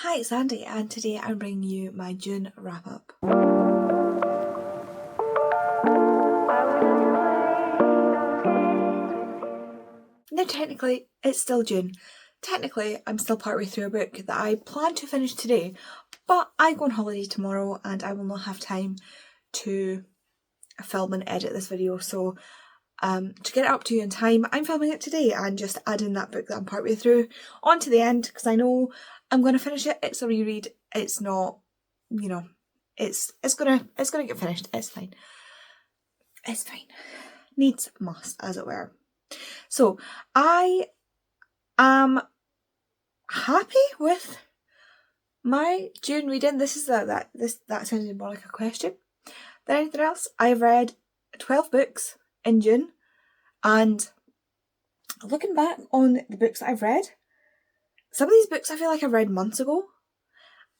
Hi, it's Andy, and today I'm bringing you my June wrap-up. Now technically, it's still June. Technically, I'm still partway through a book that I plan to finish today, but I go on holiday tomorrow and I will not have time to film and edit this video, so to get it up to you in time, I'm filming it today and just adding that book that I'm partway through onto the end because I know I'm going to finish it. It's a reread. It's not, it's gonna get finished. It's fine. It's fine. Needs must, as it were. So I am happy with my June reading. This is that sounded more like a question than anything else. I've read 12 books in June, and looking back on the books that I've read, some of these books I feel like I read months ago,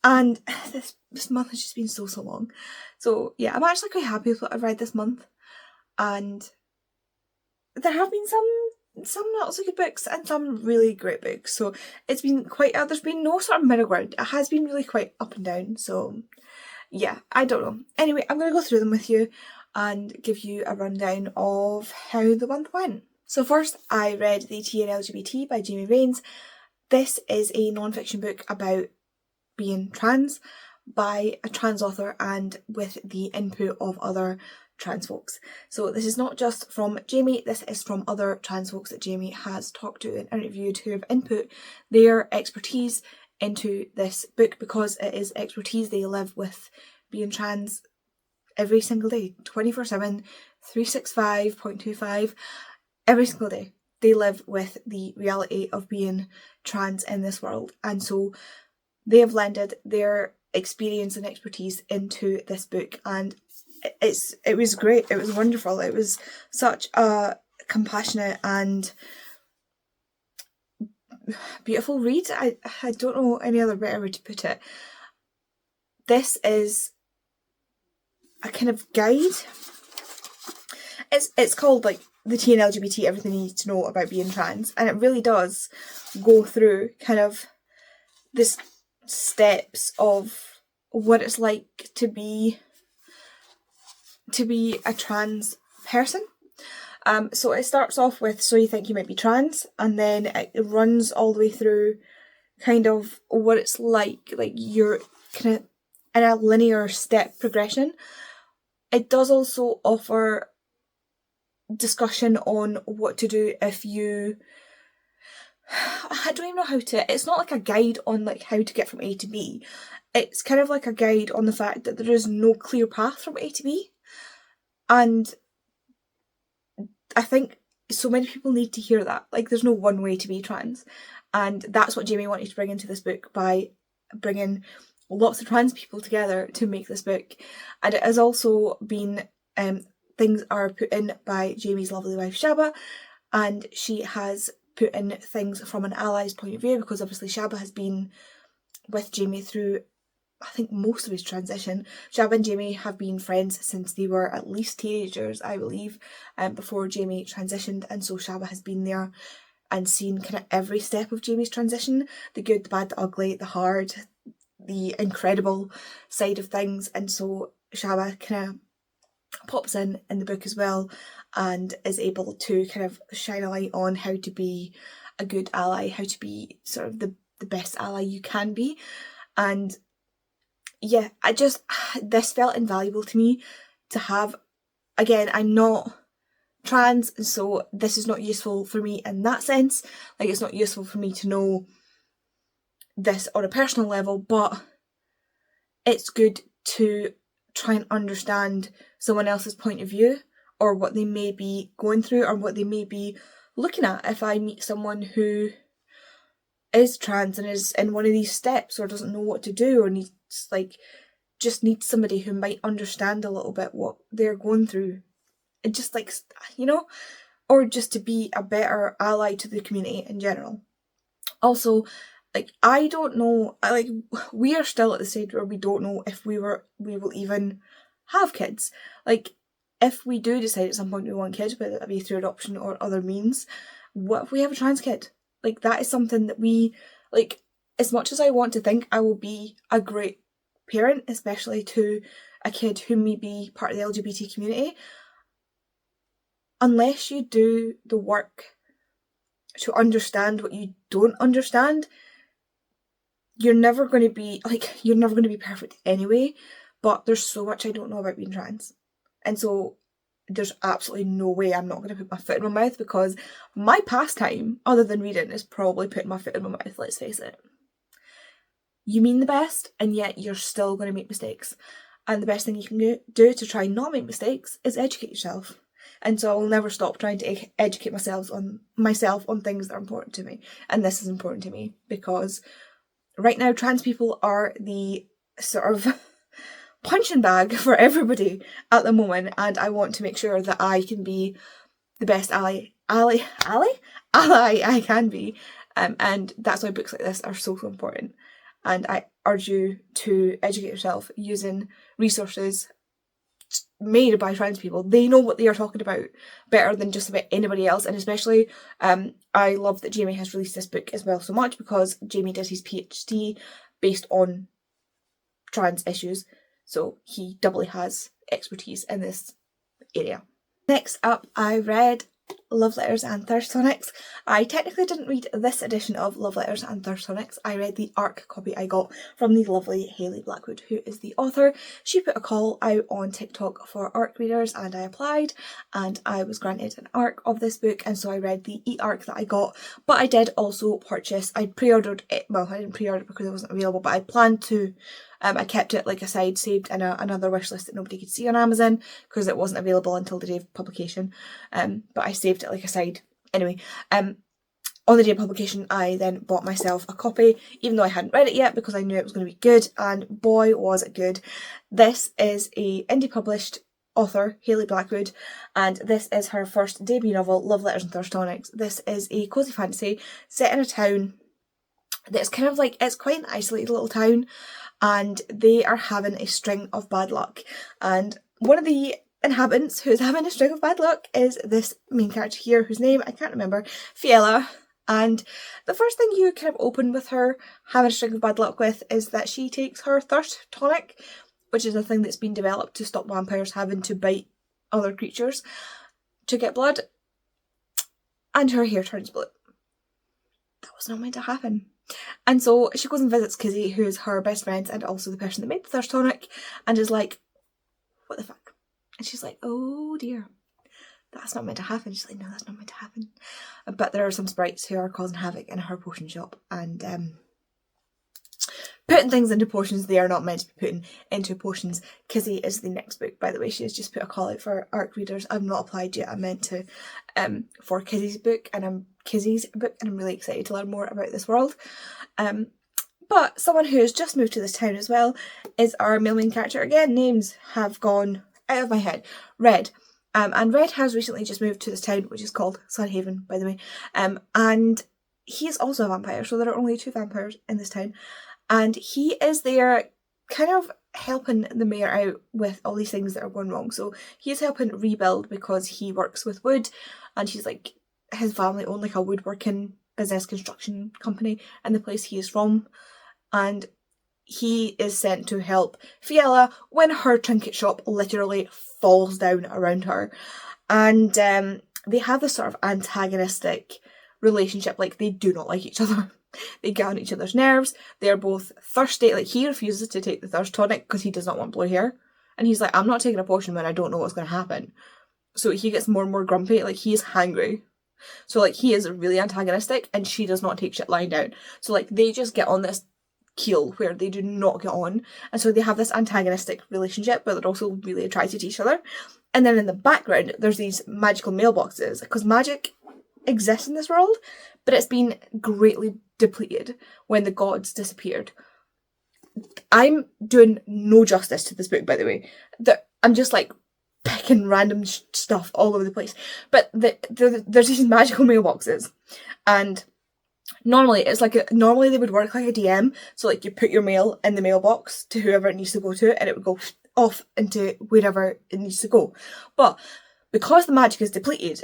and this month has just been so long. So yeah, I'm actually quite happy with what I've read this month, and there have been some not so good books and some really great books. So it's been quite there's been no sort of middle ground. It has been really quite up and down. So yeah, I don't know. Anyway, I'm going to go through them with you and give you a rundown of how the month went. So first, I read The Tea and LGBT by Jamie Rains. This is a non-fiction book about being trans by a trans author and with the input of other trans folks. So this is not just from Jamie, this is from other trans folks that Jamie has talked to and interviewed who have input their expertise into this book, because it is expertise they live with being trans every single day, 24/7, 365.25, every single day. They live with the reality of being trans in this world, and so they have lended their experience and expertise into this book, and it was great. It was wonderful. It was such a compassionate and beautiful read. I don't know any other better way to put it. This is a kind of guide. It's called like The Tea and LGBT, Everything You Need to Know About Being Trans, and it really does go through kind of this steps of what it's like to be a trans person. So it starts off with so you think you might be trans, and then it runs all the way through kind of what it's like you're kind of in a linear step progression. It does also offer discussion on what to do if you I don't even know how to, it's not like a guide on like how to get from A to B. It's kind of like a guide on the fact that there is no clear path from A to B. And I think so many people need to hear that. Like, there's no one way to be trans. And that's what Jamie wanted to bring into this book by bringing lots of trans people together to make this book. And it has also been, things are put in by Jamie's lovely wife Shaba, and she has put in things from an ally's point of view, because obviously Shaba has been with Jamie through, I think, most of his transition. Shaba and Jamie have been friends since they were at least teenagers, I believe, before Jamie transitioned, and so Shaba has been there and seen kind of every step of Jamie's transition, the good, the bad, the ugly, the hard, the incredible side of things, and so Shaba kind of pops in the book as well and is able to kind of shine a light on how to be a good ally, how to be sort of the best ally you can be. And yeah, this felt invaluable to me to have. Again, I'm not trans, and so this is not useful for me in that sense. Like, it's not useful for me to know this on a personal level, but it's good to try and understand someone else's point of view, or what they may be going through, or what they may be looking at. If I meet someone who is trans and is in one of these steps, or doesn't know what to do, or needs needs somebody who might understand a little bit what they're going through, and just or just to be a better ally to the community in general. Also, I don't know, we are still at the stage where we don't know if we will even have kids. If we do decide at some point we want kids, whether that be through adoption or other means, what if we have a trans kid? That is something that we, as much as I want to think I will be a great parent, especially to a kid who may be part of the LGBT community, unless you do the work to understand what you don't understand, you're never going to be perfect anyway. But there's so much I don't know about being trans, and so there's absolutely no way I'm not going to put my foot in my mouth, because my pastime, other than reading, is probably putting my foot in my mouth, let's face it. You mean the best, and yet you're still going to make mistakes. And the best thing you can do to try not make mistakes is educate yourself. And so I will never stop trying to educate myself on things that are important to me. And this is important to me because right now trans people are the sort of punching bag for everybody at the moment, and I want to make sure that I can be the best ally I can be. And that's why books like this are so important. And I urge you to educate yourself using resources made by trans people. They know what they are talking about better than just about anybody else. And especially, I love that Jamie has released this book as well so much, because Jamie did his PhD based on trans issues. So he doubly has expertise in this area. Next up, I read Love Letters and Thirst Tonics. I technically didn't read this edition of Love Letters and Thirst Tonics. I read the ARC copy I got from the lovely Hayley Blackwood, who is the author. She put a call out on TikTok for ARC readers, and I applied, and I was granted an ARC of this book, and so I read the e-ARC that I got. But I did also purchase, I pre-ordered it, well, I didn't pre-order it because it wasn't available, but I planned to. I kept it like aside, saved in another wish list that nobody could see on Amazon because it wasn't available until the day of publication. But I saved it like aside. Anyway, on the day of publication, I then bought myself a copy, even though I hadn't read it yet, because I knew it was going to be good, and boy was it good. This is a indie published author, Hayley Blackwood, and this is her first debut novel, Love Letters and Thirst Tonics. This is a cosy fantasy set in a town that's kind of like, it's quite an isolated little town, and they are having a string of bad luck. And one of the inhabitants who's having a string of bad luck is this main character here, whose name I can't remember, Fiella. And the first thing you kind of open with her having a string of bad luck with is that she takes her thirst tonic, which is a thing that's been developed to stop vampires having to bite other creatures to get blood, and her hair turns blue. That was not meant to happen. And so she goes and visits Kizzy, who's her best friend and also the person that made the thirst tonic, and is like, what the fuck? And she's like, oh dear, that's not meant to happen. She's like, no, that's not meant to happen. But there are some sprites who are causing havoc in her potion shop, and putting things into potions they are not meant to be putting into potions. Kizzy is the next book, by the way. She has just put a call out for ARC readers. I've not applied yet. I meant to for Kizzy's book, and I'm really excited to learn more about this world. But someone who has just moved to this town as well is our male main character. Again, names have gone out of my head. Red. And Red has recently just moved to this town, which is called Sunhaven, by the way. And he is also a vampire, so there are only 2 vampires in this town. And he is there kind of helping the mayor out with all these things that are going wrong. So he's helping rebuild because he works with wood, and he's like, his family own like a woodworking business construction company in the place he is from. And he is sent to help Fiella when her trinket shop literally falls down around her. And they have this sort of antagonistic relationship, like they do not like each other. They get on each other's nerves. They're both thirsty. Like, he refuses to take the thirst tonic because he does not want blue hair. And he's like, I'm not taking a potion when I don't know what's going to happen. So he gets more and more grumpy. Like, he is hangry. So, like, he is really antagonistic, and she does not take shit lying down. So, like, they just get on this keel where they do not get on. And so they have this antagonistic relationship, but they're also really attracted to each other. And then in the background, there's these magical mailboxes, because magic exists in this world, but it's been greatly depleted when the gods disappeared. I'm doing no justice to this book, by the way. I'm just like picking random stuff all over the place. But there's these magical mailboxes, and normally normally they would work like a DM. So like you put your mail in the mailbox to whoever it needs to go to, and it would go off into wherever it needs to go. But because the magic is depleted,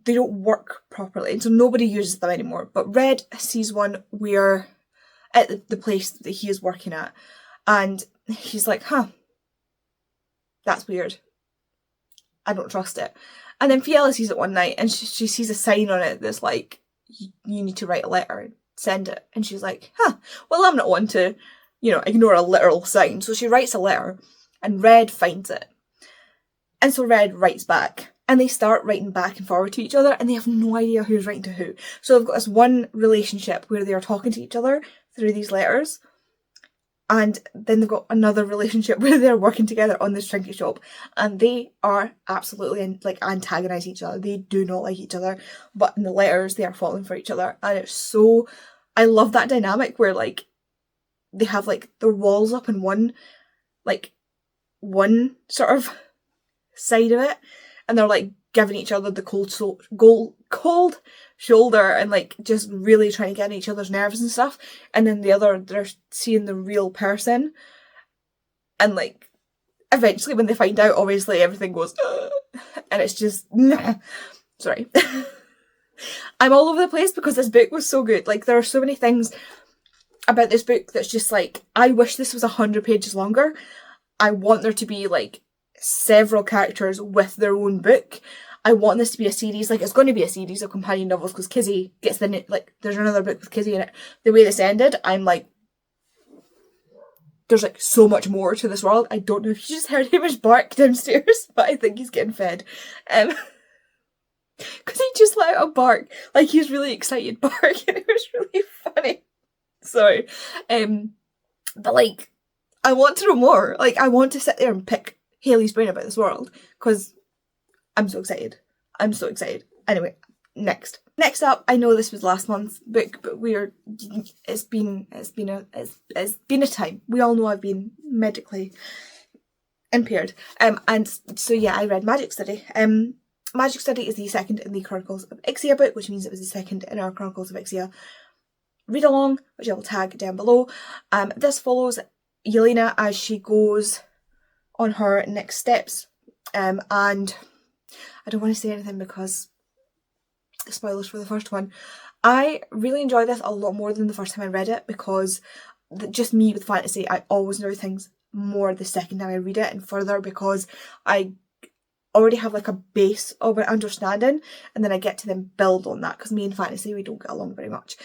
they don't work properly, and so nobody uses them anymore. But Red sees one where at the place that he is working at. And he's like, huh, that's weird. I don't trust it. And then Fiella sees it one night and she sees a sign on it that's like, you need to write a letter and send it. And she's like, huh, well, I'm not one to, ignore a literal sign. So she writes a letter and Red finds it. And so Red writes back. And they start writing back and forward to each other and they have no idea who's writing to who. So they've got this one relationship where they are talking to each other through these letters. And then they've got another relationship where they're working together on this trinket shop. And they are absolutely antagonise each other. They do not like each other. But in the letters, they are falling for each other. And it's so... I love that dynamic where they have their walls up in one sort of side of it. And they're giving each other the cold shoulder and just really trying to get on each other's nerves and stuff. And then the other, they're seeing the real person. And eventually when they find out, obviously everything goes, ugh, and it's just, nah. Sorry. I'm all over the place because this book was so good. There are so many things about this book that's just I wish this was 100 pages longer. I want there to be several characters with their own book. I want this to be a series. It's going to be a series of companion novels because Kizzy gets there's another book with Kizzy in it. The way this ended, I'm there's so much more to this world. I don't know if you just heard him bark downstairs, but I think he's getting fed. Because he just let out a bark. He's really excited bark and it was really funny. Sorry. But I want to know more. I want to sit there and pick Hayley's brain about this world because I'm so excited. I'm so excited. Anyway, next up, I know this was last month's book, but it's been a time. We all know I've been medically impaired. And so yeah, I read Magic Study. Magic Study is the second in the Chronicles of Ixia book, which means it was the second in our Chronicles of Ixia read along, which I will tag down below. This follows Yelena as she goes on her next steps. And I don't want to say anything because spoilers for the first one. I really enjoyed this a lot more than the first time I read it because just me with fantasy, I always know things more the second time I read it and further because I already have a base of an understanding and then I get to then build on that because me and fantasy, we don't get along very much.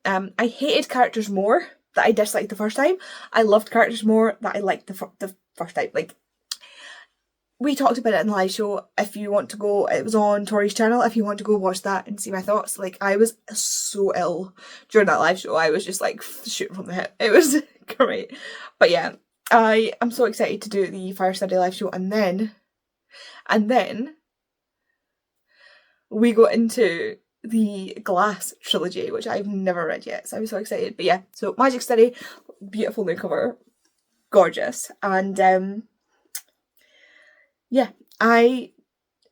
I hated characters more that I disliked the first time. I loved characters more that I liked the first time. We talked about it in the live show. If you want to go, it was on Tori's channel. If you want to go watch that and see my thoughts, I was so ill during that live show. I was just shooting from the hip. It was great. But yeah, I am so excited to do the Fire Study live show and then we go into the Glass trilogy, which I've never read yet. So I'm so excited. But yeah, so Magic Study, beautiful new cover, gorgeous. And yeah, I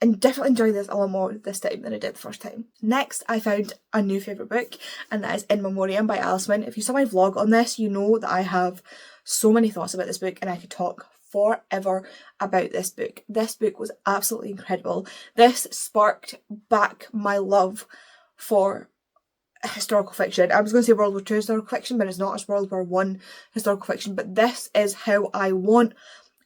definitely enjoyed this a lot more this time than I did the first time. Next, I found a new favourite book, and that is In Memoriam by Alice Wynne. If you saw my vlog on this, you know that I have so many thoughts about this book, and I could talk forever about this book. This book was absolutely incredible. This sparked back my love for historical fiction. I was going to say World War II historical fiction, but it's not. It's World War I historical fiction, but this is how I want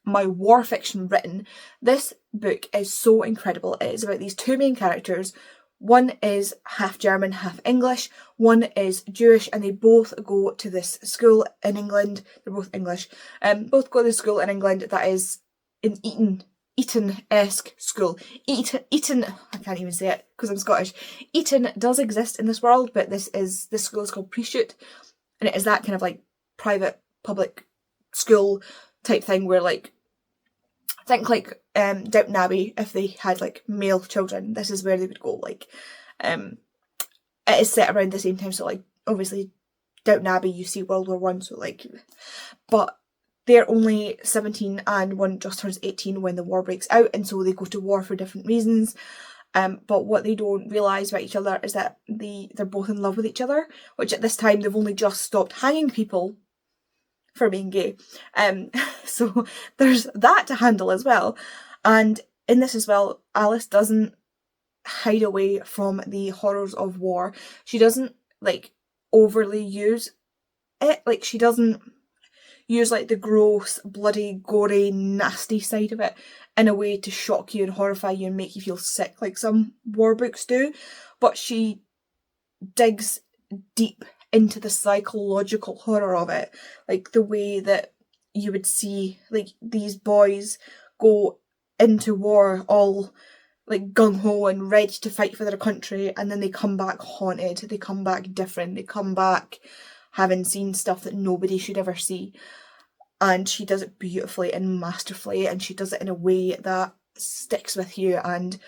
my war fiction written. This book is so incredible. It is about these two main characters. One is half German, half English. One is Jewish, and they both go to this school in England. They're both English. Both go to this school in England that is an Eton-esque school. Eton, I can't even say it because I'm Scottish. Eton does exist in this world, but this school is called Pre-Shoot, and it is that kind of private public school type thing where think Downton Abbey, if they had male children, this is where they would go. It is set around the same time, so obviously Downton Abbey, you see World War One, so but they're only 17 and one just turns 18 when the war breaks out, and so they go to war for different reasons. But what they don't realise about each other is that they're both in love with each other, which at this time they've only just stopped hanging people for being gay. So there's that to handle as well. And in this as well, Alice doesn't hide away from the horrors of war. She doesn't overly use it. Like, she doesn't use like the gross, bloody, gory, nasty side of it in a way to shock you and horrify you and make you feel sick like some war books do, but she digs deep into the psychological horror of it, like the way that you would see like these boys go into war all like gung-ho and ready to fight for their country, and then they come back haunted, they come back different, they come back having seen stuff that nobody should ever see. And she does it beautifully and masterfully, and she does it in a way that sticks with you, and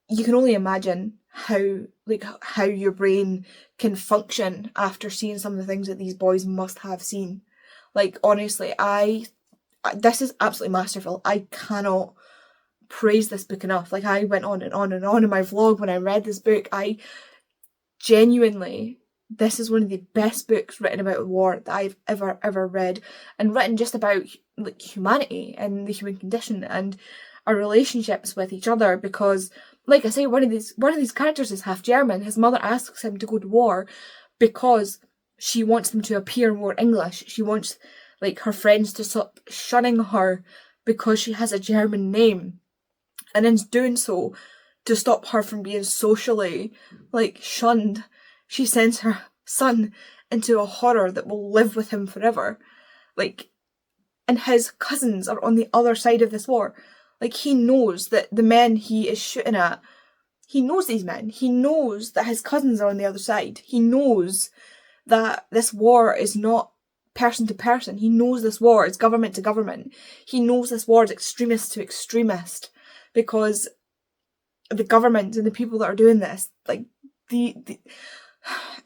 you can only imagine how your brain can function after seeing some of the things that these boys must have seen. Like, honestly, this is absolutely masterful. I cannot praise this book enough. Like, I went on and on and on in my vlog when I read this book. I genuinely, this is one of the best books written about war that I've ever read, and written just about like humanity and the human condition and our relationships with each other. Because, like I say, one of these characters is half German. His mother asks him to go to war because she wants them to appear more English. She wants like her friends to stop shunning her because she has a German name, and in doing so, to stop her from being socially like shunned, she sends her son into a horror that will live with him forever. Like, and his cousins are on the other side of this war. Like, he knows that the men he is shooting at, he knows these men. He knows that his cousins are on the other side. He knows that this war is not person to person. He knows this war is government to government. He knows this war is extremist to extremist, because the government and the people that are doing this, like,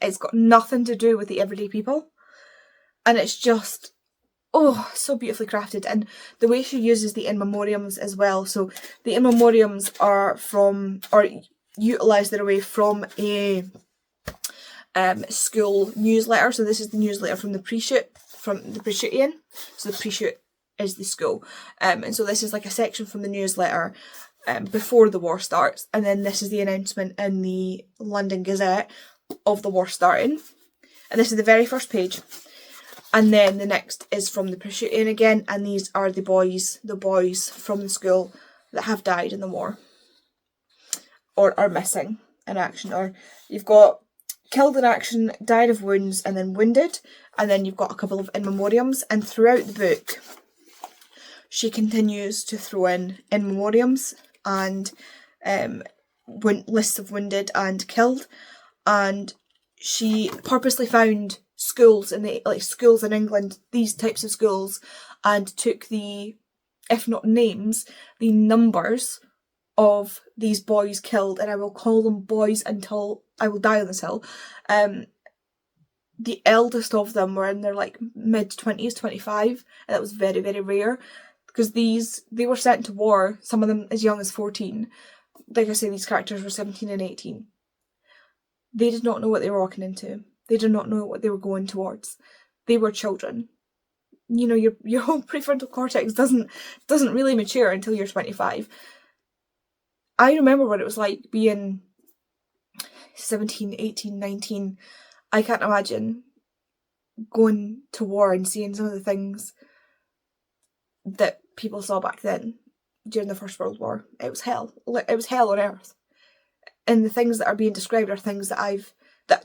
it's got nothing to do with the everyday people. And it's just, oh, so beautifully crafted. And the way she uses the in memoriams as well. So the in memoriams are from, or utilise their way from a school newsletter. So this is the newsletter from the pre-shoot, from the pre-shootian. So the pre-shoot is the school. And so this is like a section from the newsletter before the war starts. And then this is the announcement in the London Gazette of the war starting. And this is the very first page. And then the next is from the pre-shooting again. And these are the boys from the school that have died in the war, or are missing in action. Or you've got killed in action, died of wounds, and then wounded. And then you've got a couple of in memoriams. And throughout the book, she continues to throw in memoriams and lists of wounded and killed. And she purposely found schools schools in England, these types of schools, and took the, if not names, the numbers of these boys killed, and I will call them boys until I will die on this hill. The eldest of them were in their like mid-20s, 25, and that was very, very rare, because they were sent to war, some of them as young as 14. Like I say, these characters were 17 and 18. They did not know what they were walking into. They did not know what they were going towards. They were children. You know, your whole prefrontal cortex doesn't really mature until you're 25. I remember what it was like being 17, 18, 19. I can't imagine going to war and seeing some of the things that people saw back then during the First World War. It was hell. It was hell on earth. And the things that are being described are things that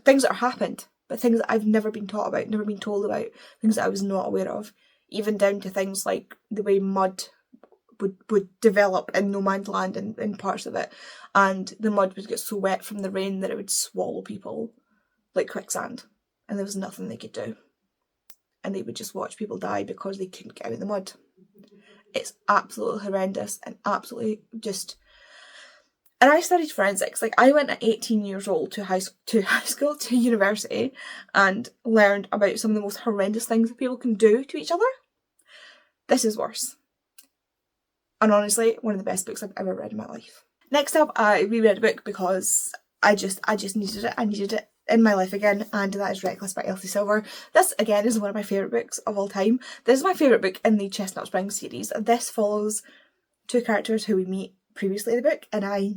things that happened, but things that I've never been taught about, never been told about, things that I was not aware of. Even down to things like the way mud would develop in no man's land in parts of it, and the mud would get so wet from the rain that it would swallow people like quicksand, and there was nothing they could do, and they would just watch people die because they couldn't get out of the mud. It's absolutely horrendous and absolutely just. And I studied forensics. Like, I went at 18 years old to university, and learned about some of the most horrendous things that people can do to each other. This is worse. And honestly, one of the best books I've ever read in my life. Next up, I reread a book because I just needed it. I needed it in my life again, and that is Reckless by Elsie Silver. This, again, is one of my favourite books of all time. This is my favourite book in the Chestnut Springs series. This follows two characters who we meet previously in the book, and I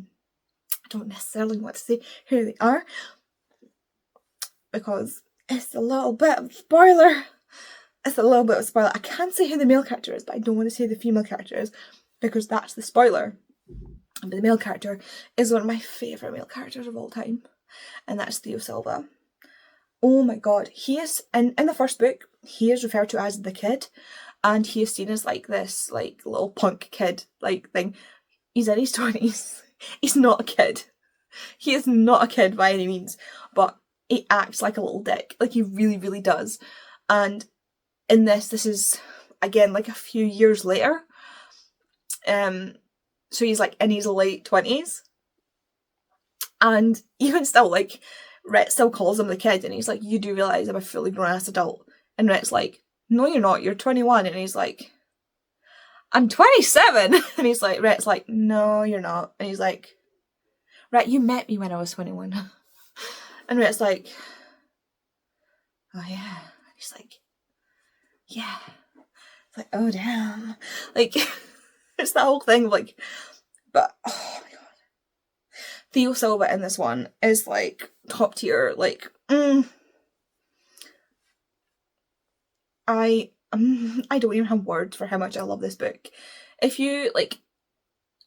don't necessarily want to say who they are, because It's a little bit of a spoiler. It's a little bit of a spoiler. I can't say who the male character is, but I don't want to say the female character is because that's the spoiler. But the male character is one of my favourite male characters of all time, and that's Theo Silva. Oh my god, he is, in the first book, he is referred to as the kid, and he is seen as like this like little punk kid like thing. He's in his 20s. He's not a kid. He is not a kid by any means, but he acts like a little dick. Like he really, really does. And in this is again like a few years later. So he's like in his late 20s. And even still, like, Rhett still calls him the kid, and he's like, you do realise I'm a fully grown ass adult. And Rhett's like, no you're not, you're 21. And he's like, I'm 27. And he's like, Rhett's like, no you're not. And he's like, Rhett, you met me when I was 21. And Rhett's like, oh yeah. And he's like, yeah. It's like, oh damn. Like, it's that whole thing of like, but, oh my god. Theo Silva in this one is like top tier. Like, I don't even have words for how much I love this book. If you, like,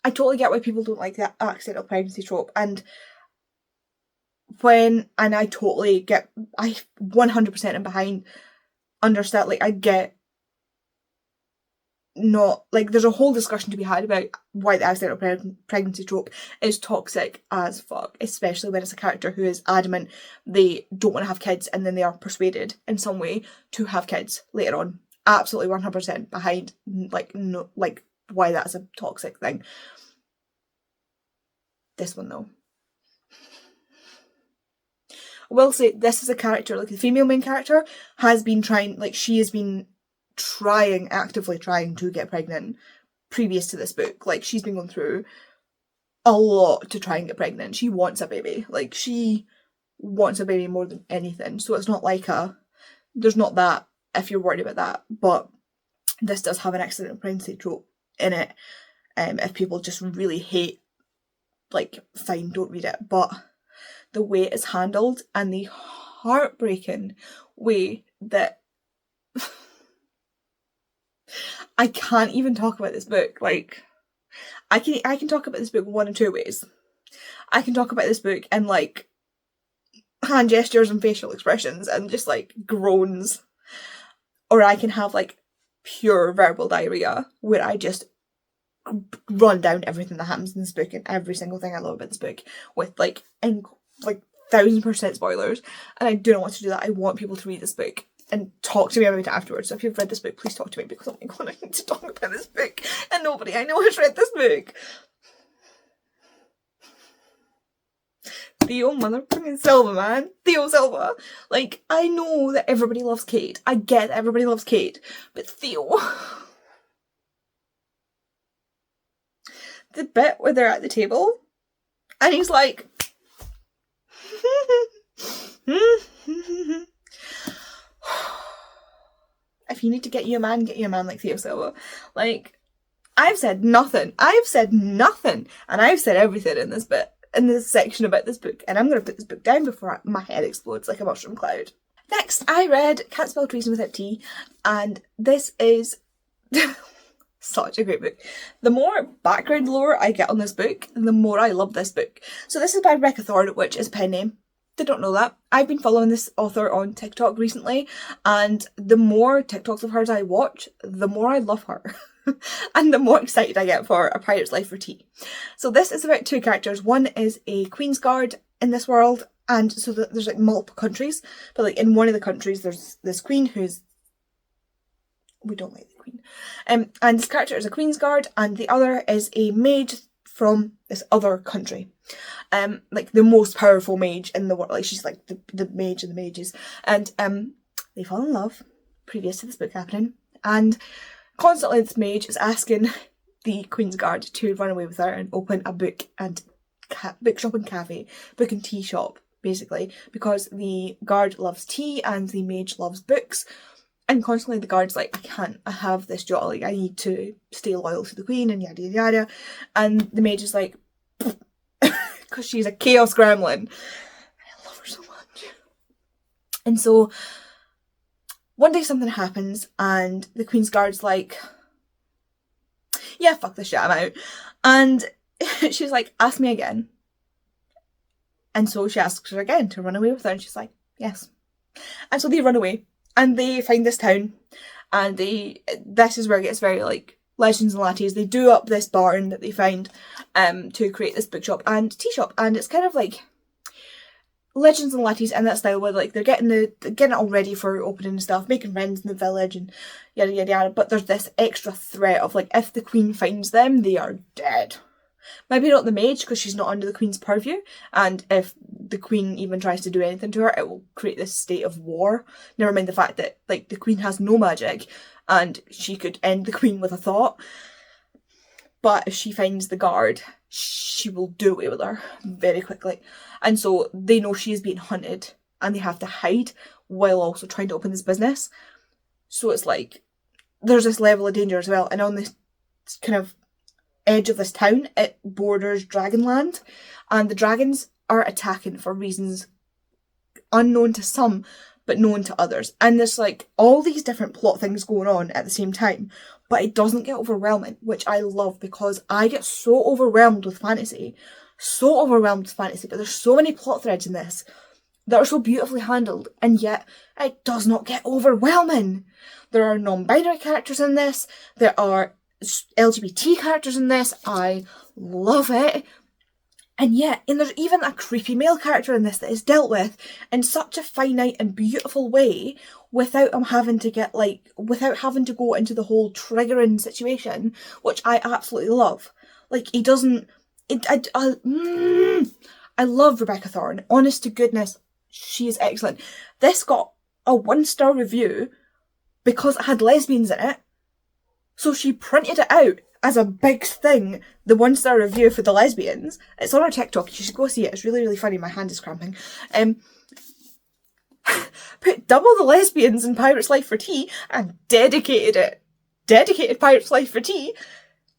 I totally get why people don't like that accidental pregnancy trope, and I totally get, I 100% am behind, understand, like, I get not, like, there's a whole discussion to be had about why the accidental pregnancy trope is toxic as fuck, especially when it's a character who is adamant they don't want to have kids and then they are persuaded in some way to have kids later on. Absolutely 100% behind, like, no, like, why that's a toxic thing. This one though, I will say this is a character, like the female main character has been trying, like she has been actively trying to get pregnant previous to this book. Like she's been going through a lot to try and get pregnant. She wants a baby. Like she wants a baby more than anything. So it's not like there's not that if you're worried about that. But this does have an accidental pregnancy trope in it. If people just really hate, like, fine, don't read it. But the way it's handled and the heartbreaking way that I can't even talk about this book. Like, I can talk about this book one of two ways. I can talk about this book in, like, hand gestures and facial expressions and just, like, groans. Or I can have, like, pure verbal diarrhea where I just run down everything that happens in this book and every single thing I love about this book with, like, 1000% spoilers. And I do not want to do that. I want people to read this book and talk to me about it afterwards. So if you've read this book, please talk to me, because oh my god, I need to talk about this book and nobody I know has read this book. Theo motherfucking Silva, man. Theo Silva. Like, I know that everybody loves Kate. I get that everybody loves Kate. But Theo... the bit where they're at the table and he's like... if you need to get you a man like Theo Silva. Like, I've said nothing, and I've said everything in this bit, in this section about this book, and I'm going to put this book down before my head explodes like a mushroom cloud. Next, I read Can't Spell Treason Without T, and this is such a great book. The more background lore I get on this book, the more I love this book. So this is by Rebecca Thorne, which is a pen name. They don't know that. I've been following this author on TikTok recently, and the more TikToks of hers I watch, the more I love her. And the more excited I get for A Pirate's Life for Tea. So this is about two characters. One is a Queen's Guard in this world, and so there's like multiple countries, but like in one of the countries there's this queen who's... we don't like the queen. And this character is a Queen's Guard, and the other is a mage from this other country. Like the most powerful mage in the world. Like she's like the mage of the mages. And they fall in love previous to this book happening. And constantly this mage is asking the Queen's Guard to run away with her and open a book and bookshop and cafe, book and tea shop, basically, because the guard loves tea and the mage loves books. And constantly the guard's like, I have this job, like I need to stay loyal to the queen and yada yada yada. And the mage is like, because she's a chaos gremlin. I love her so much. And so one day something happens and the Queen's Guard's like, yeah, fuck this shit, I'm out. And she's like, ask me again. And so she asks her again to run away with her, and she's like, yes. And so they run away and they find this town, and this is where it gets very like Legends and Lattes. They do up this barn that they find to create this bookshop and tea shop, and it's kind of like Legends and Lattes in that style where like they're getting it all ready for opening and stuff, making friends in the village and yada yada yada, but there's this extra threat of like, if the Queen finds them, they are dead. Maybe not the mage, because she's not under the Queen's purview, and if the Queen even tries to do anything to her, it will create this state of war. Never mind the fact that like the Queen has no magic and she could end the Queen with a thought. But if she finds the guard, she will do away with her very quickly. And so they know she is being hunted and they have to hide while also trying to open this business. So it's like, there's this level of danger as well. And on this kind of edge of this town, it borders Dragonland, and the dragons are attacking for reasons unknown to some but known to others, and there's like all these different plot things going on at the same time, but it doesn't get overwhelming, which I love, because I get so overwhelmed with fantasy, but there's so many plot threads in this that are so beautifully handled, and yet it does not get overwhelming. There are non-binary characters in this, there are LGBT characters in this, I love it. And yet, and there's even a creepy male character in this that is dealt with in such a finite and beautiful way without having to go into the whole triggering situation, which I absolutely love. Like, he doesn't, I love Rebecca Thorne. Honest to goodness, she is excellent. This got a 1-star review because it had lesbians in it. So she printed it out as a big thing, the 1-star review for the lesbians. It's on her TikTok, you should go see it, it's really, really funny, my hand is cramping. Put double the lesbians in Pirate's Life for Tea and dedicated Pirate's Life for Tea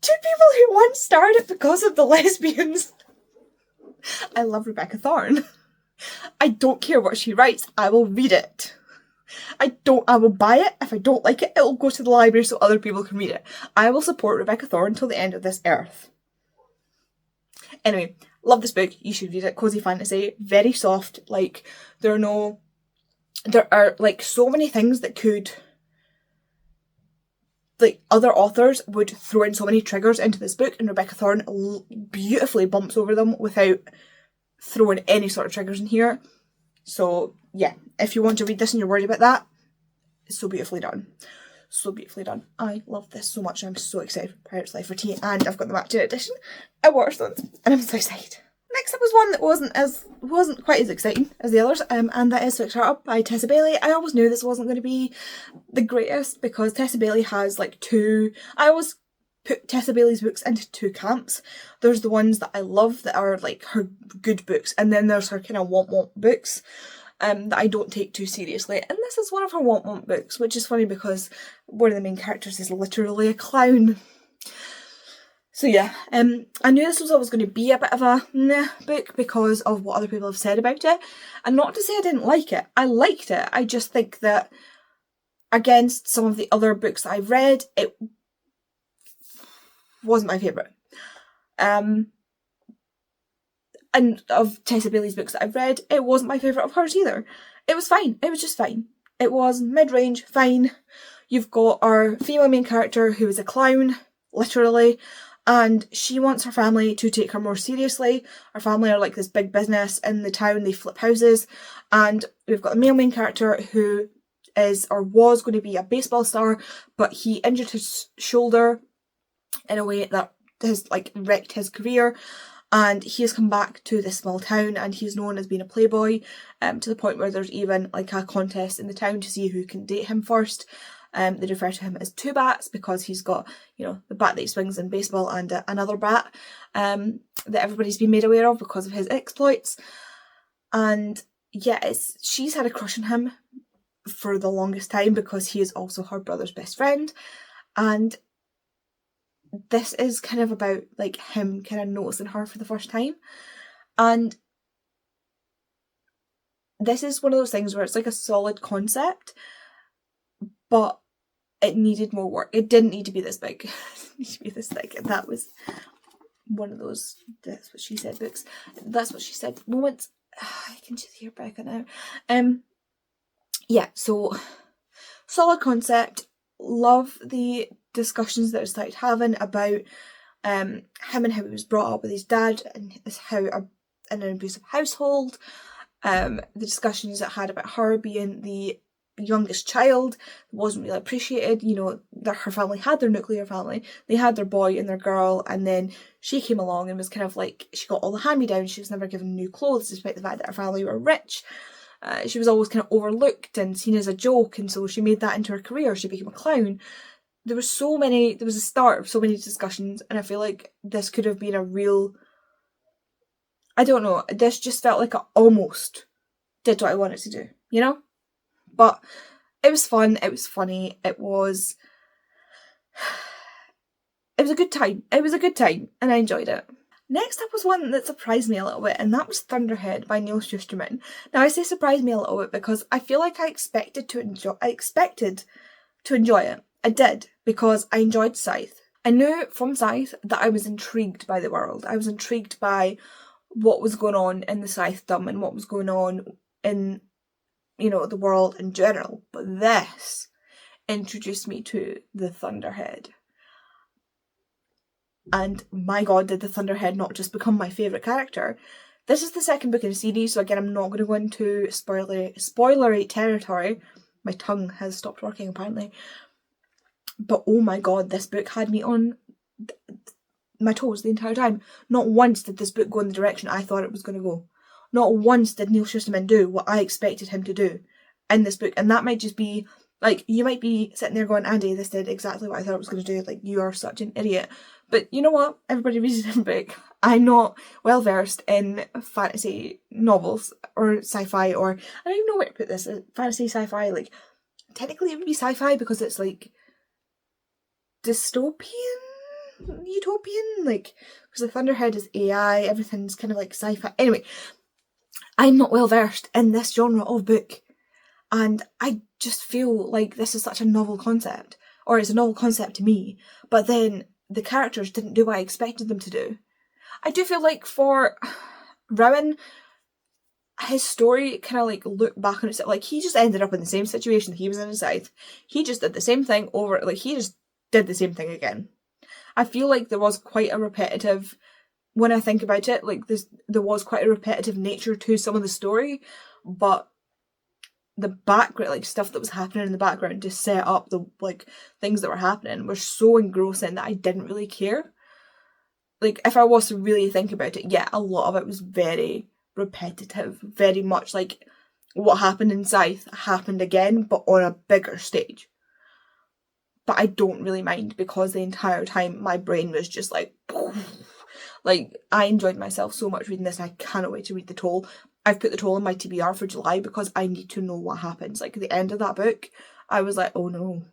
to people who 1-starred it because of the lesbians. I love Rebecca Thorne. I don't care what she writes, I will read it. I will buy it. If I don't like it, it'll go to the library so other people can read it. I will support Rebecca Thorne till the end of this earth. Anyway, love this book. You should read it. Cozy fantasy. Very soft. Like, there are like so many things that could, like, other authors would throw in so many triggers into this book, and Rebecca Thorne beautifully bumps over them without throwing any sort of triggers in here. So yeah, if you want to read this and you're worried about that, it's so beautifully done. So beautifully done. I love this so much. I'm so excited for Pirate's Life for Tea, and I've got the Map2 edition at Waterstones, and I'm so excited. Next up was one that wasn't quite as exciting as the others, and that is Fix Her Up by Tessa Bailey. I always knew this wasn't going to be the greatest because Tessa Bailey has like I always put Tessa Bailey's books into 2 camps. There's the ones that I love that are like her good books, and then there's her kind of want books that I don't take too seriously, and this is one of her want books, which is funny because one of the main characters is literally a clown. So yeah, I knew this was always going to be a bit of a book because of what other people have said about it, and not to say I didn't like it. I liked it. I just think that against some of the other books that I've read, it wasn't my favourite. And of Tessa Bailey's books that I've read, it wasn't my favourite of hers either. It was fine. It was just fine. It was mid-range, fine. You've got our female main character who is a clown, literally, and she wants her family to take her more seriously. Her family are like this big business in the town, they flip houses, and we've got the male main character who is or was going to be a baseball star, but he injured his shoulder in a way that has like wrecked his career, and he has come back to this small town and he's known as being a playboy, to the point where there's even like a contest in the town to see who can date him first. They refer to him as 2 bats because he's got, you know, the bat that he swings in baseball and another bat that everybody's been made aware of because of his exploits. And yeah, she's had a crush on him for the longest time because he is also her brother's best friend, and this is kind of about like him kind of noticing her for the first time, and this is one of those things where it's like a solid concept, but it needed more work. It didn't need to be this big. It didn't need to be this thick. And that was one of those that's what she said books. That's what she said moments. I can just hear Becca now. Yeah, so solid concept. Love the discussions that it started having about him and how he was brought up with his dad and how in an abusive household. The discussions it had about her being the youngest child wasn't really appreciated. You know, that her family had their nuclear family, they had their boy and their girl, and then she came along and was kind of like, she got all the hand-me-downs. She was never given new clothes despite the fact that her family were rich. She was always kind of overlooked and seen as a joke, and so she made that into her career. She became a clown. There was a start of so many discussions, and I feel like this could have been a real, I don't know, this just felt like it almost did what I wanted to do, you know? But it was fun, it was funny, it was a good time. It was a good time, and I enjoyed it. Next up was one that surprised me a little bit, and that was Thunderhead by Neil Shusterman. Now I say surprised me a little bit because I feel like I expected to enjoy it. I did, because I enjoyed Scythe. I knew from Scythe that I was intrigued by the world. I was intrigued by what was going on in the Scythedom and what was going on in, you know, the world in general. But this introduced me to the Thunderhead. And my god, did the Thunderhead not just become my favourite character. This is the second book in the series, so again, I'm not going to go into spoilery territory. My tongue has stopped working, apparently. But oh my god, this book had me on my toes the entire time. Not once did this book go in the direction I thought it was going to go. Not once did Neil Shusterman do what I expected him to do in this book. And that might just be, like, you might be sitting there going, Andy, this did exactly what I thought it was going to do. Like, you are such an idiot. But you know what? Everybody reads a different book. I'm not well versed in fantasy novels or sci-fi, or I don't even know where to put this. Fantasy, sci-fi, like, technically it would be sci-fi because it's like dystopian, utopian, like, because the Thunderhead is AI, everything's kind of like sci-fi. Anyway, I'm not well versed in this genre of book, and I just feel like this is such a novel concept, or it's a novel concept to me, but then the characters didn't do what I expected them to do. I do feel like for Rowan, his story kind of like looked back on itself, like he just ended up in the same situation he was in Scythe. He just did the same thing over, like he just did the same thing again. I feel like there was quite a repetitive, when I think about it, like there was quite a repetitive nature to some of the story, but the background, like stuff that was happening in the background to set up the like things that were happening were so engrossing that I didn't really care. Like if I was to really think about it, yeah, a lot of it was very repetitive, very much like what happened in Scythe happened again, but on a bigger stage. But I don't really mind because the entire time my brain was just like, like I enjoyed myself so much reading this, and I cannot wait to read The Toll. I've put The Toll in my TBR for July because I need to know what happens. Like at the end of that book, I was like, oh no,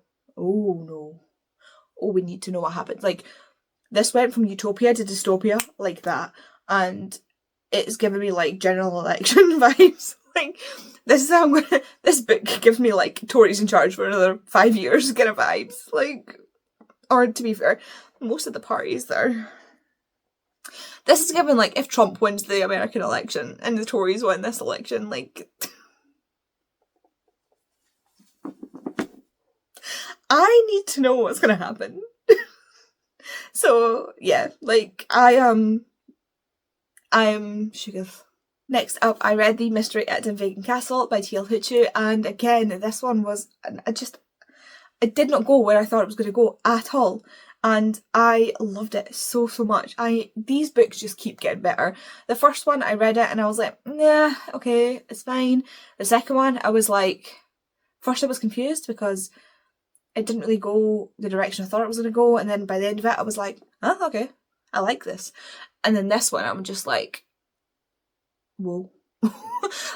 we need to know what happens. Like this went from utopia to dystopia like that, and it's giving me like general election vibes. Like this is how I'm gonna. This book gives me like Tories in charge for another 5 years kind of vibes. Like, or to be fair, most of the parties there. This is given like if Trump wins the American election and the Tories win this election, like I need to know what's gonna happen. So yeah, like I am Shugith. Next up, I read The Mystery at Dunvegan Castle by T.L. Huchu, and again, this one was, it did not go where I thought it was going to go at all, and I loved it so much. These books just keep getting better. The first one, I read it and I was like, yeah, okay, it's fine. The second one, I was like, first I was confused because it didn't really go the direction I thought it was going to go, and then by the end of it, I was like, oh, okay, I like this. And then this one, I'm just like, whoa.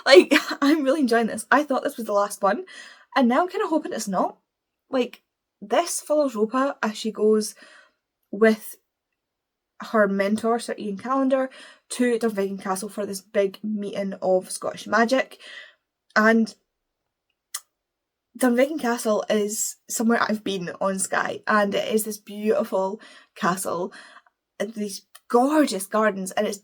Like, I'm really enjoying this. I thought this was the last one, and now I'm kind of hoping it's not. Like, this follows Ropa as she goes with her mentor, Sir Ian Callender, to Dunvegan Castle for this big meeting of Scottish magic. And Dunvegan Castle is somewhere I've been on Skye, and it is this beautiful castle, these gorgeous gardens, and it's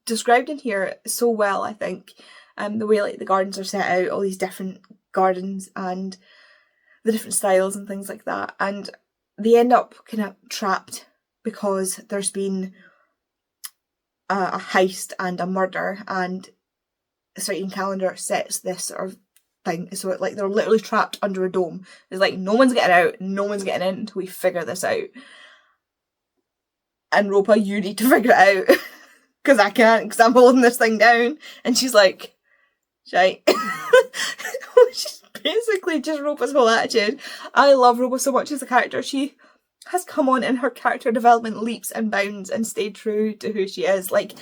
described in here so well, I think. The way like the gardens are set out, all these different gardens and the different styles and things like that, and they end up kind of trapped because there's been a heist and a murder, and the Certain calendar sets this sort of thing, so like they're literally trapped under a dome. It's like no one's getting out, no one's getting in until we figure this out. And Ropa, you need to figure it out because I can't, because I'm holding this thing down. And she's like, shite. Which is basically just Ropa's whole attitude. I love Ropa so much as a character. She has come on in her character development leaps and bounds and stayed true to who she is. Like,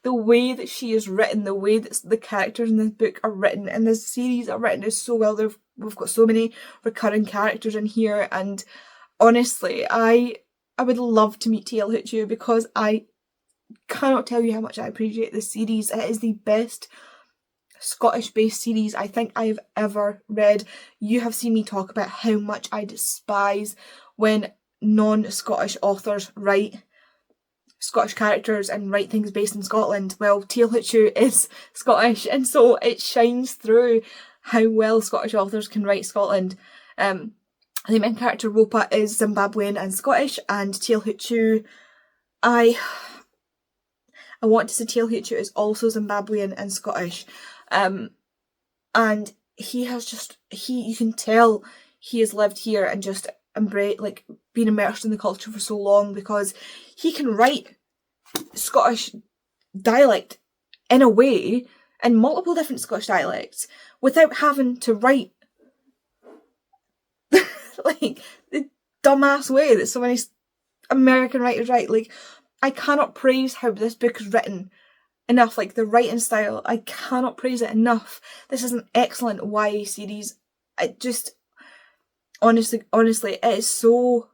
the way that she is written, the way that the characters in this book are written, and this series are written is so well. We've got so many recurring characters in here, and honestly, I would love to meet T.L. Hoochoo because I cannot tell you how much I appreciate this series. It is the best Scottish-based series I think I've ever read. You have seen me talk about how much I despise when non-Scottish authors write Scottish characters and write things based in Scotland. Well, T.L. Hoochoo is Scottish, and so it shines through how well Scottish authors can write Scotland. The main character Ropa is Zimbabwean and Scottish, and T.L. Hoochoo, I want to say T.L. Hoochoo is also Zimbabwean and Scottish, and he has just, you can tell he has lived here and just been immersed in the culture for so long, because he can write Scottish dialect in a way, in multiple different Scottish dialects, without having to write like the dumbass way that so many American writers write. Like, I cannot praise how this book is written enough. Like, the writing style, I cannot praise it enough. This is an excellent YA series. It just, honestly, it is so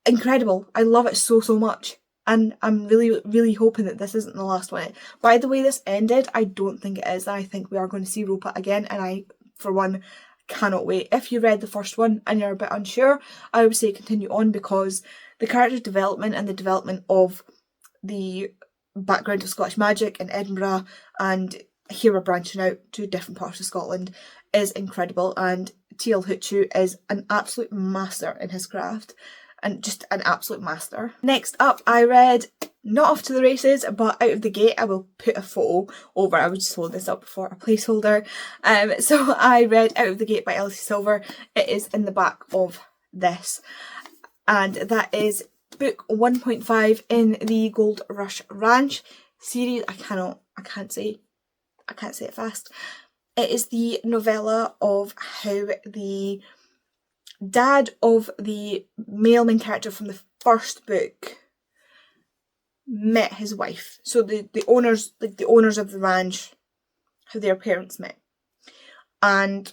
incredible. I love it so much. And I'm really, really hoping that this isn't the last one. By the way this ended, I don't think it is. I think we are going to see Ropa again, and I, for one, cannot wait. If you read the first one and you're a bit unsure, I would say continue on, because the character development and the development of the background of Scottish magic in Edinburgh, and here we're branching out to different parts of Scotland, is incredible, and T.L. Hoochoo is an absolute master in his craft, and just an absolute master. Next up, I read not Off to the Races, but Out of the Gate. I will put a photo over. I would just hold this up for a placeholder. So I read Out of the Gate by Elsie Silver. It is in the back of this, and that is book 1.5 in the Gold Rush Ranch series. I can't say it fast. It is the novella of how the dad of the male main character from the first book met his wife. So the owners of the ranch, how their parents met. And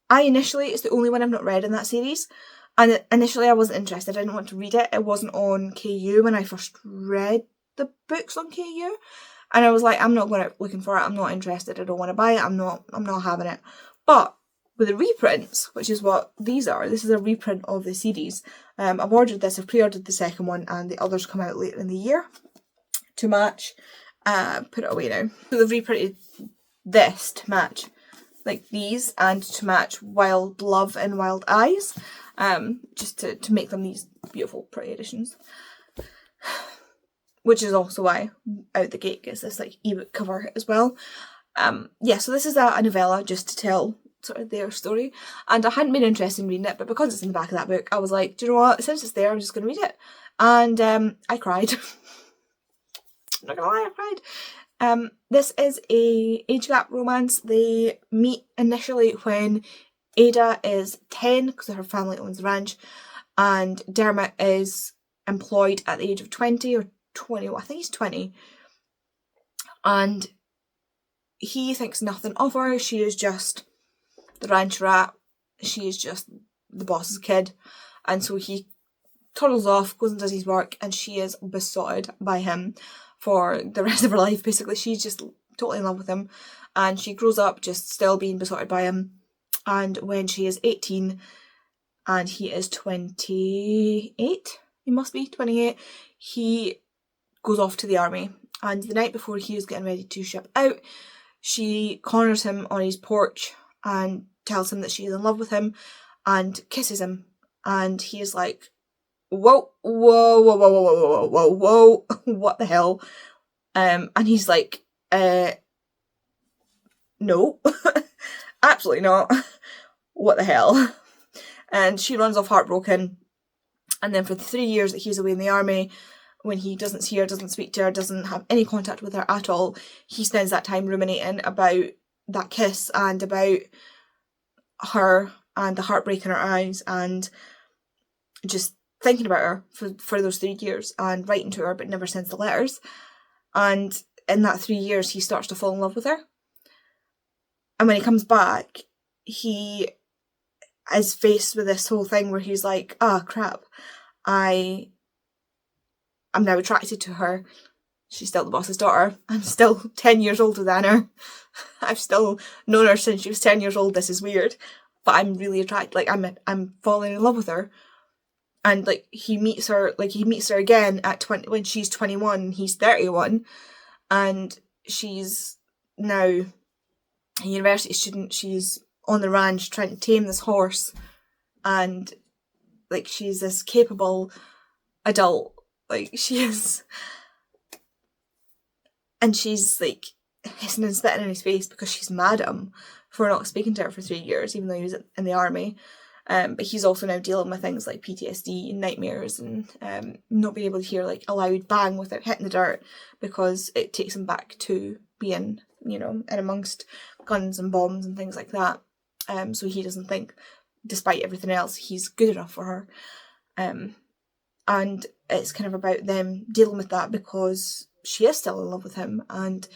it's the only one I've not read in that series. And initially I wasn't interested. I didn't want to read it. It wasn't on KU when I first read the books on KU. And I was like, I'm not going out looking for it. I'm not interested. I don't want to buy it. I'm not having it. But with the reprints, which is what these are, this is a reprint of the series. I've ordered this, I've pre-ordered the second one, and the others come out later in the year to match. Put it away now. So they've reprinted this to match like these, and to match Wild Love and Wild Eyes, just to make them these beautiful, pretty editions. Which is also why Out the Gate gets this like ebook cover as well. So this is a novella just to tell sort of their story, and I hadn't been interested in reading it, but because it's in the back of that book, I was like, do you know what, since it's there, I'm just going to read it. And I cried. I'm not gonna lie, I cried. This is a age gap romance. They meet initially when Ada is 10, because her family owns the ranch, and Dermot is employed at the age of 20 or 20, I think he's 20, and he thinks nothing of her. She is just the ranch rat, she is just the boss's kid, and so he toddles off, goes and does his work, and she is besotted by him for the rest of her life. Basically, she's just totally in love with him, and she grows up just still being besotted by him. And when she is 18 and he is 28, he must be 28, he goes off to the army. And the night before he was getting ready to ship out, she corners him on his porch and tells him that she is in love with him and kisses him. And he is like, whoa, whoa, whoa, whoa, whoa, whoa, whoa, whoa, what the hell? And he's like, no, absolutely not. What the hell? And she runs off heartbroken. And then for the 3 years that he's away in the army, when he doesn't see her, doesn't speak to her, doesn't have any contact with her at all, he spends that time ruminating about that kiss and about her and the heartbreak in her eyes, and just thinking about her for those 3 years, and writing to her but never sends the letters. And in that 3 years he starts to fall in love with her. And when he comes back, he is faced with this whole thing where he's like, crap, I'm now attracted to her. She's still the boss's daughter. I'm still 10 years older than her. I've still known her since she was 10 years old. This is weird. But I'm really attracted, like, I'm falling in love with her. And, like, he meets her again at 20, when she's 21, he's 31. And she's now a university student. She's on the ranch trying to tame this horse, and like she's this capable adult, like she is, and she's like hissing and spitting in his face because she's mad at him for not speaking to her for 3 years, even though he was in the army. But he's also now dealing with things like PTSD and nightmares, and not being able to hear like a loud bang without hitting the dirt, because it takes him back to being, you know, in amongst guns and bombs and things like that. So he doesn't think, despite everything else, he's good enough for her. And it's kind of about them dealing with that, because she is still in love with him, and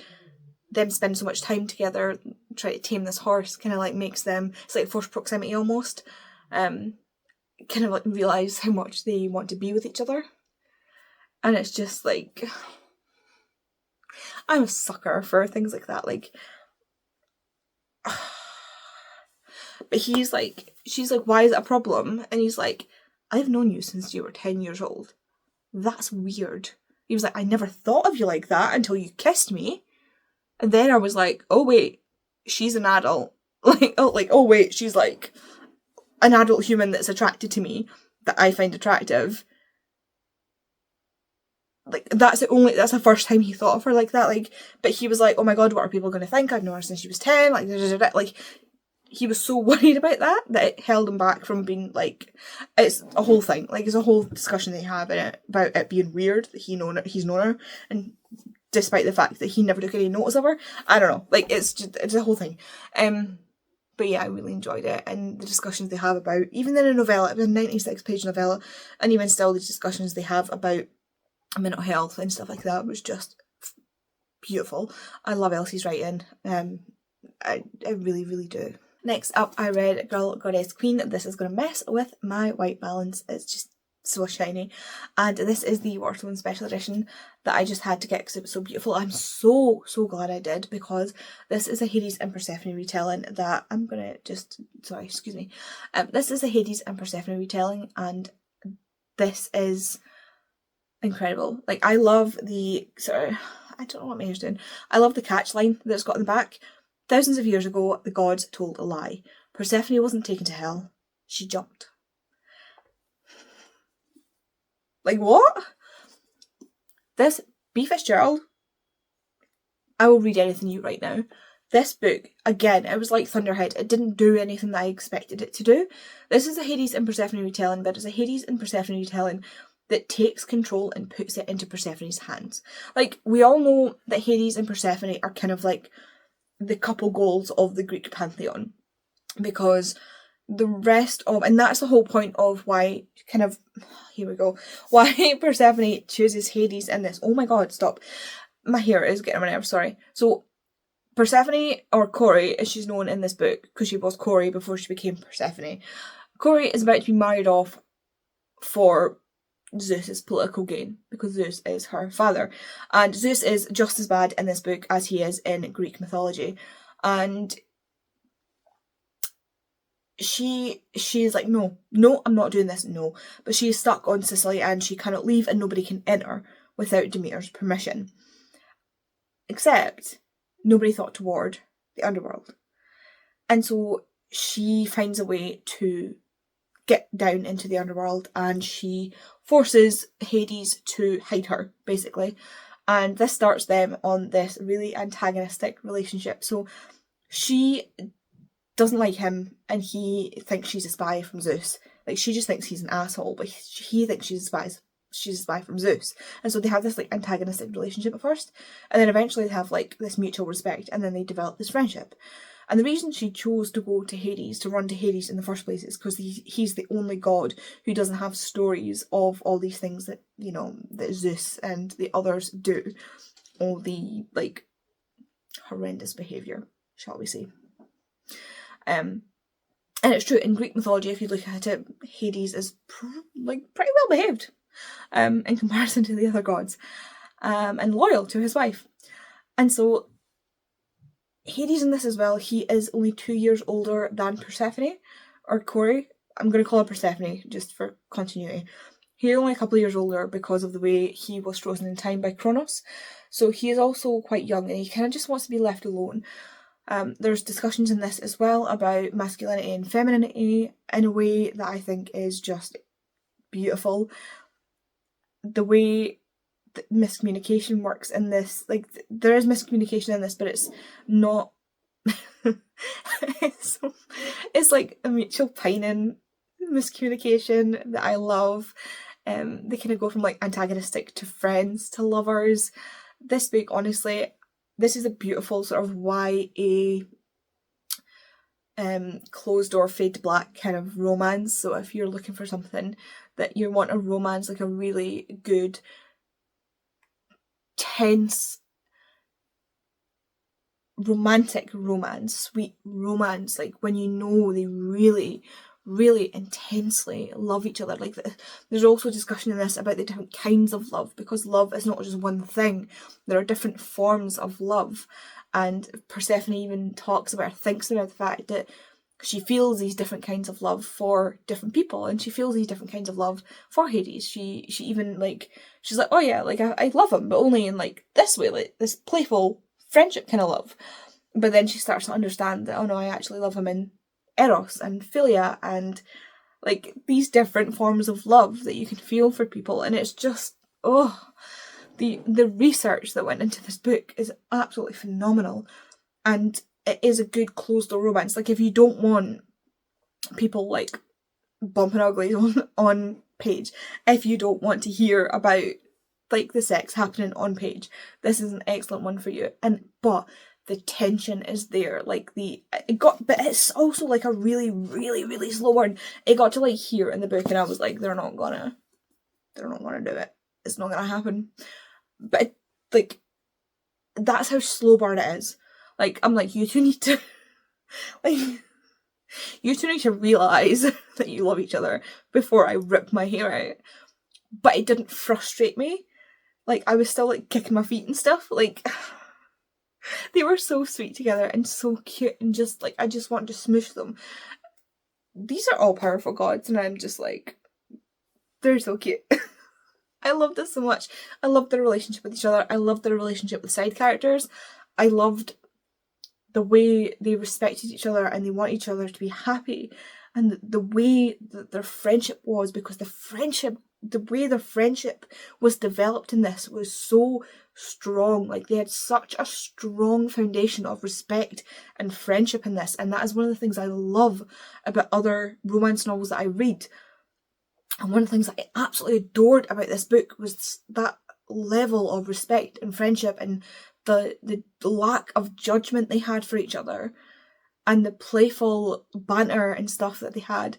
them spending so much time together trying to tame this horse kind of like makes them, it's like forced proximity almost, kind of like realise how much they want to be with each other. And it's just like, I'm a sucker for things like that, like, but he's like, she's like, why is it a problem? And he's like, I've known you since you were 10 years old. That's weird. He was like, I never thought of you like that until you kissed me. And then I was like, oh wait, she's an adult. Oh wait, she's like an adult human that's attracted to me, that I find attractive. Like, that's the first time he thought of her like that. Like, but he was like, oh my god, what are people going to think? I've known her since she was 10. Like, like, he was so worried about that it held him back from being like, it's a whole thing. Like, it's a whole discussion they have in it about it being weird that he's known her, and despite the fact that he never took any notice of her. I don't know. Like, it's a whole thing. But yeah, I really enjoyed it, and the discussions they have about, even in a novella, it was a 96-page novella, and even still the discussions they have about mental health and stuff like that was just beautiful. I love Elsie's writing. I really, really do. Next up, I read Girl, Goddess, Queen. This is going to mess with my white balance. It's just so shiny. And this is the Waterstone Special Edition that I just had to get because it was so beautiful. I'm so glad I did, because this is a Hades and Persephone retelling that I'm going to just... Sorry, excuse me. This is a Hades and Persephone retelling, and this is incredible. Like, I love the... Sorry, I don't know what my hair's doing. I love the catch line that it's got in the back. Thousands of years ago, the gods told a lie. Persephone wasn't taken to hell. She jumped. Like, what? This, B. Fitzgerald, I will read anything you write now. This book, again, it was like Thunderhead. It didn't do anything that I expected it to do. This is a Hades and Persephone retelling, but it's a Hades and Persephone retelling that takes control and puts it into Persephone's hands. Like, we all know that Hades and Persephone are kind of like the couple goals of the Greek pantheon, because the rest of, and that's the whole point of why, kind of, here we go, why Persephone chooses Hades in this. Oh my god, stop. My hair is getting on my nerves, sorry. So, Persephone, or Corey, as she's known in this book, because she was Corey before she became Persephone, Corey is about to be married off for Zeus's political gain, because Zeus is her father. And Zeus is just as bad in this book as he is in Greek mythology. And she's like, no, I'm not doing this, no. But she is stuck on Sicily and she cannot leave and nobody can enter without Demeter's permission. Except nobody thought to ward the underworld. And so she finds a way to get down into the underworld and she forces Hades to hide her, basically. And this starts them on this really antagonistic relationship. So she doesn't like him and he thinks she's a spy from Zeus. Like, she just thinks he's an asshole, but he thinks she's a spy from Zeus. And so they have this like antagonistic relationship at first, and then eventually they have like this mutual respect, and then they develop this friendship. And the reason she chose to go to Hades, to run to Hades in the first place, is because he's the only god who doesn't have stories of all these things that, you know, that Zeus and the others do. All the, like, horrendous behaviour, shall we say. And it's true, in Greek mythology, if you look at it, Hades is pretty well behaved in comparison to the other gods, and loyal to his wife. And so Hades in this as well, he is only 2 years older than Persephone, or Corey. I'm going to call her Persephone, just for continuity. He's only a couple of years older because of the way he was frozen in time by Kronos. So he is also quite young and he kind of just wants to be left alone. There's discussions in this as well about masculinity and femininity in a way that I think is just beautiful. The way miscommunication works in this, like, there is miscommunication in this, but it's not it's like a mutual pining miscommunication that I love. They kind of go from like antagonistic to friends to lovers. This book, honestly, this is a beautiful sort of YA closed door fade to black kind of romance. So if you're looking for something that you want a romance, like a really good tense romantic romance, sweet romance, like when you know they really intensely love each other. Like, there's also discussion in this about the different kinds of love, because love is not just one thing, there are different forms of love. And Persephone even thinks about the fact that she feels these different kinds of love for different people, and she feels these different kinds of love for Hades. She even, like, she's like, oh yeah, like, I love him, but only in like this way, like this playful friendship kind of love. But then she starts to understand that, oh no, I actually love him in Eros and Philia, and like these different forms of love that you can feel for people. And it's just, the research that went into this book is absolutely phenomenal. And it is a good closed door romance. Like, if you don't want people like bumping uglies on page, if you don't want to hear about like the sex happening on page, this is an excellent one for you. But the tension is there. Like, but it's also like a really slow burn. It got to like here in the book and I was like, they're not gonna do it. It's not gonna happen. But like, that's how slow burn it is. Like, I'm like, you two need to realise that you love each other before I rip my hair out. But it didn't frustrate me. Like, I was still like kicking my feet and stuff. Like, they were so sweet together and so cute, and just like, I just wanted to smoosh them. These are all powerful gods and I'm just like, they're so cute. I love this so much. I loved their relationship with each other. I loved their relationship with side characters. I loved the way they respected each other and they want each other to be happy, and the way that their friendship was, because the way their friendship was developed in this was so strong. Like, they had such a strong foundation of respect and friendship in this, and that is one of the things I love about other romance novels that I read. And one of the things that I absolutely adored about this book was that level of respect and friendship, and the lack of judgment they had for each other, and the playful banter and stuff that they had.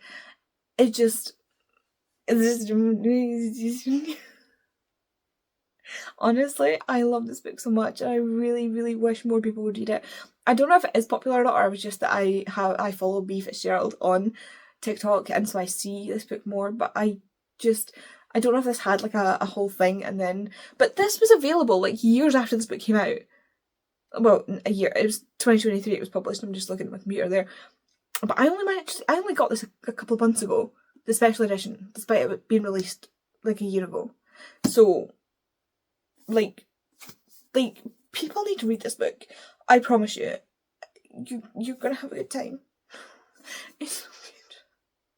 Honestly, I love this book so much, and I really wish more people would read it. I don't know if it is popular or not, or it was just that I follow B. Fitzgerald on TikTok, and so I see this book more, but I don't know if this had like a whole thing and then, but this was available like years after this book came out. Well, a year. It was 2023 it was published. I'm just looking at my computer there. But I only got this a couple of months ago, the special edition, despite it being released like a year ago. So, like people need to read this book. I promise you, you're gonna have a good time. It's so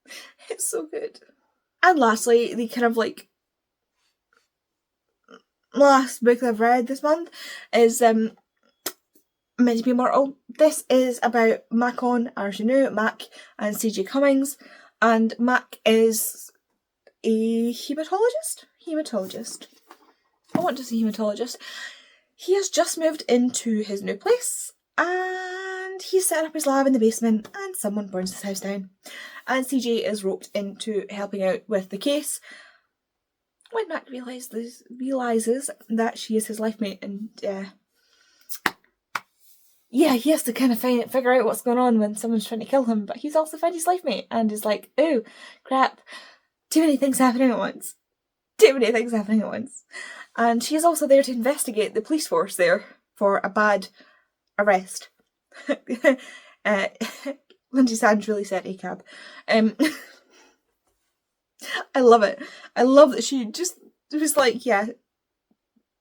good. It's so good. And lastly, the kind of like last book that I've read this month is Meant to Be Immortal. This is about Macon, Mac, and CJ Cummings, and Mac is a hematologist. I want to say hematologist. He has just moved into his new place, and he's set up his lab in the basement, and someone burns his house down. And CJ is roped into helping out with the case when Mac realises that she is his life mate, and yeah, he has to kind of figure out what's going on when someone's trying to kill him, but he's also found his life mate and is like, oh, crap, too many things happening at once. And she's also there to investigate the police force there for a bad arrest. Lindsay Sands really said ACAB. I love it. I love that she just was like, yeah,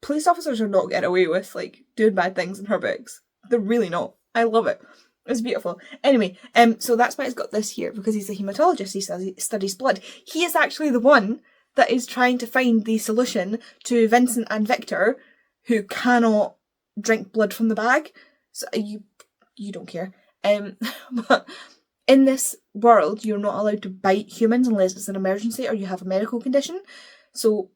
police officers are not getting away with like doing bad things in her books. They're really not. I love it. It's beautiful. Anyway, so that's why he's got this here, because he's a hematologist. He studies blood. He is actually the one that is trying to find the solution to Vincent and Victor, who cannot drink blood from the bag. So you don't care. But in this world, you're not allowed to bite humans unless it's an emergency or you have a medical condition. So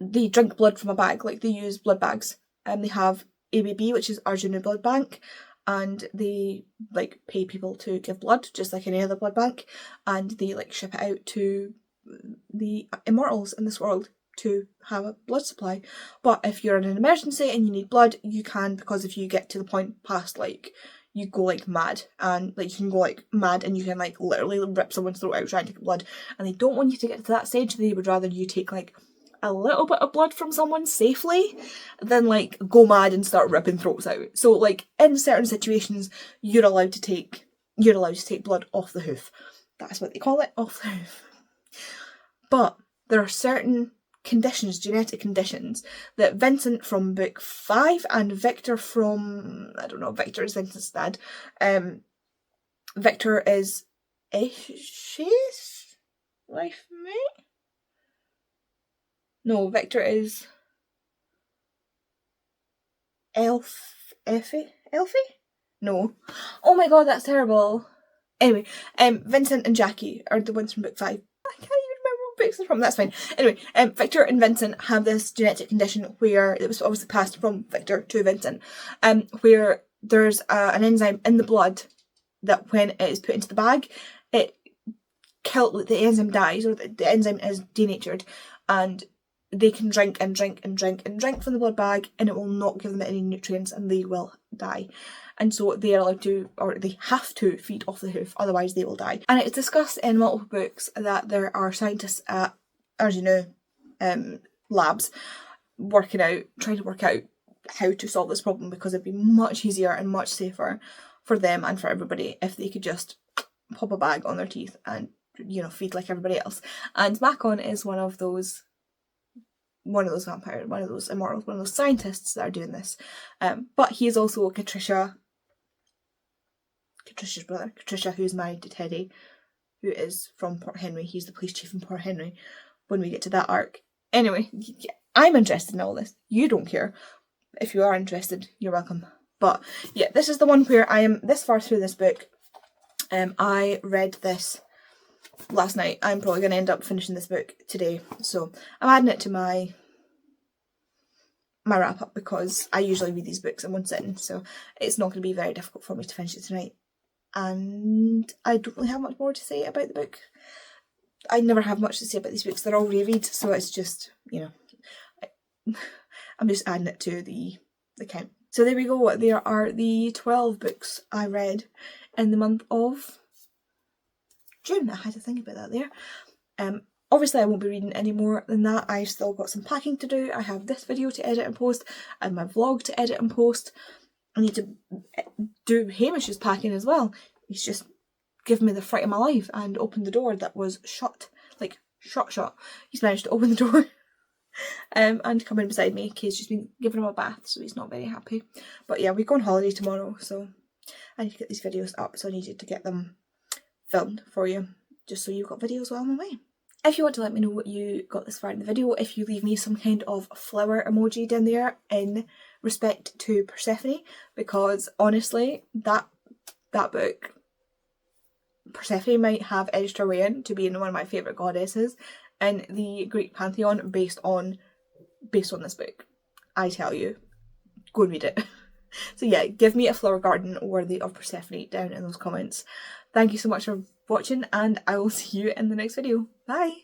they drink blood from a bag, like they use blood bags. They have ABB, which is Arjuna Blood Bank, and they like pay people to give blood, just like any other blood bank, and they like ship it out to the immortals in this world to have a blood supply. But if you're in an emergency and you need blood, you can, because if you get to the point past like you go like mad, and like you can go like mad and you can like literally rip someone's throat out trying to get blood, and they don't want you to get to that stage. They would rather you take like a little bit of blood from someone safely than like go mad and start ripping throats out. So like in certain situations you're allowed to take blood off the hoof. That's what they call it, off the hoof. But there are certain conditions, genetic conditions, that Vincent from book 5 and Victor from, I don't know, Victor is Vincent's dad. Victor is Aish's life mate? No, Victor is Elfie? No. Oh my god, that's terrible. Anyway, Vincent and Jackie are the ones from book 5. I can't even remember what books they're from, that's fine. Anyway, Victor and Vincent have this genetic condition where it was obviously passed from Victor to Vincent, where there's an enzyme in the blood that when it is put into the bag, the enzyme dies, or the enzyme is denatured, and they can drink and drink and drink and drink from the blood bag, and it will not give them any nutrients and they will die. And so they are allowed to, or they have to, feed off the hoof, otherwise they will die. And it's discussed in multiple books that there are scientists at, as you know, labs trying to work out how to solve this problem, because it'd be much easier and much safer for them and for everybody if they could just pop a bag on their teeth and, you know, feed like everybody else. And Macon is one of those vampires, one of those immortals, one of those scientists that are doing this. But he is also Patricia's brother, Patricia, who's married to Teddy, who is from Port Henry. He's the police chief in Port Henry when we get to that arc. Anyway, I'm interested in all this. You don't care. If you are interested, you're welcome. But yeah, this is the one where I am this far through this book. I read this last night. I'm probably going to end up finishing this book today, so I'm adding it to my wrap up, because I usually read these books in one sitting, so it's not going to be very difficult for me to finish it tonight. And I don't really have much more to say about the book. I never have much to say about these books. They're all rereads, so it's just, you know, I'm just adding it to the count. So there we go. There are the 12 books I read in the month of June. I had to think about that there. obviously I won't be reading any more than that. I've still got some packing to do. I have this video to edit and post and my vlog to edit and post. I need to do Hamish's packing as well. He's just given me the fright of my life and opened the door that was shut. Like, shut. He's managed to open the door and come in beside me. Kay's just been giving him a bath, so he's not very happy. But yeah, we go on holiday tomorrow, so I need to get these videos up, so I needed to get them filmed for you, just so you've got videos while I'm away. If you want to let me know what you got this far in the video, if you leave me some kind of flower emoji down there in respect to Persephone, because honestly, that book, Persephone might have edged her way in to being one of my favourite goddesses in the Greek pantheon based on this book. I tell you, go and read it. So yeah, give me a flower garden worthy of Persephone down in those comments. Thank you so much for watching, and I will see you in the next video. Bye!